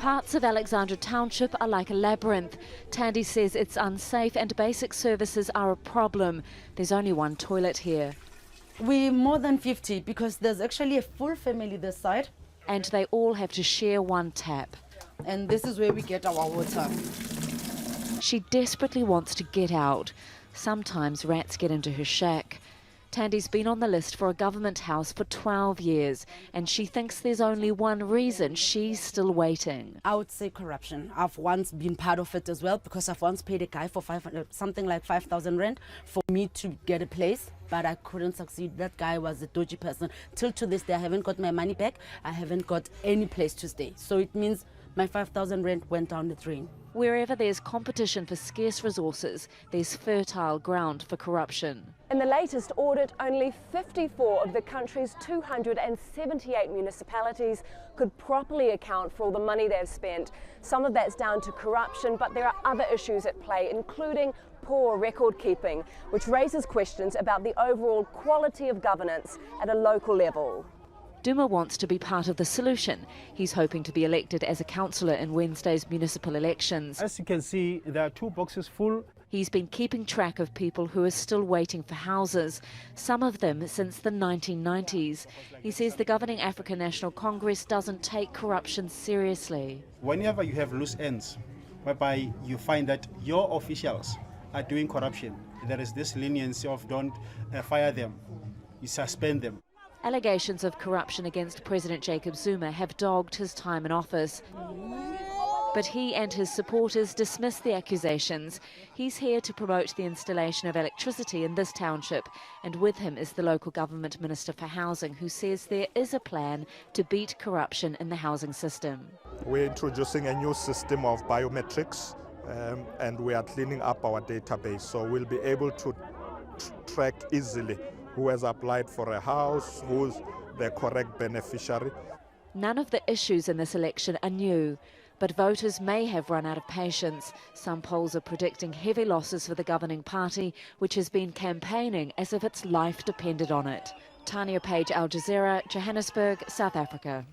Parts of Alexandra Township are like a labyrinth. Tandy says it's unsafe and basic services are a problem. There's only one toilet here. We're more than 50 because there's actually a full family this side. And they all have to share one tap. And this is where we get our water. She desperately wants to get out. Sometimes rats get into her shack. Tandy's been on the list for a government house for 12 years, and she thinks there's only one reason she's still waiting. I would say corruption. I've once been part of it as well because I've once paid a guy for something like 5,000 rand for me to get a place, but I couldn't succeed. That guy was a dodgy person. Till to this day, I haven't got my money back. I haven't got any place to stay. So it means my 5,000 rand went down the drain. Wherever there's competition for scarce resources, there's fertile ground for corruption. In the latest audit, only 54 of the country's 278 municipalities could properly account for all the money they've spent. Some of that's down to corruption, but there are other issues at play, including poor record keeping, which raises questions about the overall quality of governance at a local level. Duma wants to be part of the solution. He's hoping to be elected as a councillor in Wednesday's municipal elections. As you can see, there are 2 boxes full. He's been keeping track of people who are still waiting for houses, some of them since the 1990s. He says the governing African National Congress doesn't take corruption seriously. Whenever you have loose ends, whereby you find that your officials are doing corruption, there is this leniency of don't fire them, you suspend them. Allegations of corruption against President Jacob Zuma have dogged his time in office. But he and his supporters dismiss the accusations. He's here to promote the installation of electricity in this township, and with him is the local government Minister for Housing, who says there is a plan to beat corruption in the housing system. We're introducing a new system of biometrics, and we are cleaning up our database, so we'll be able to track easily who has applied for a house, who's the correct beneficiary. None of the issues in this election are new, but voters may have run out of patience. Some polls are predicting heavy losses for the governing party, which has been campaigning as if its life depended on it. Tania, Al Jazeera, Johannesburg, South Africa.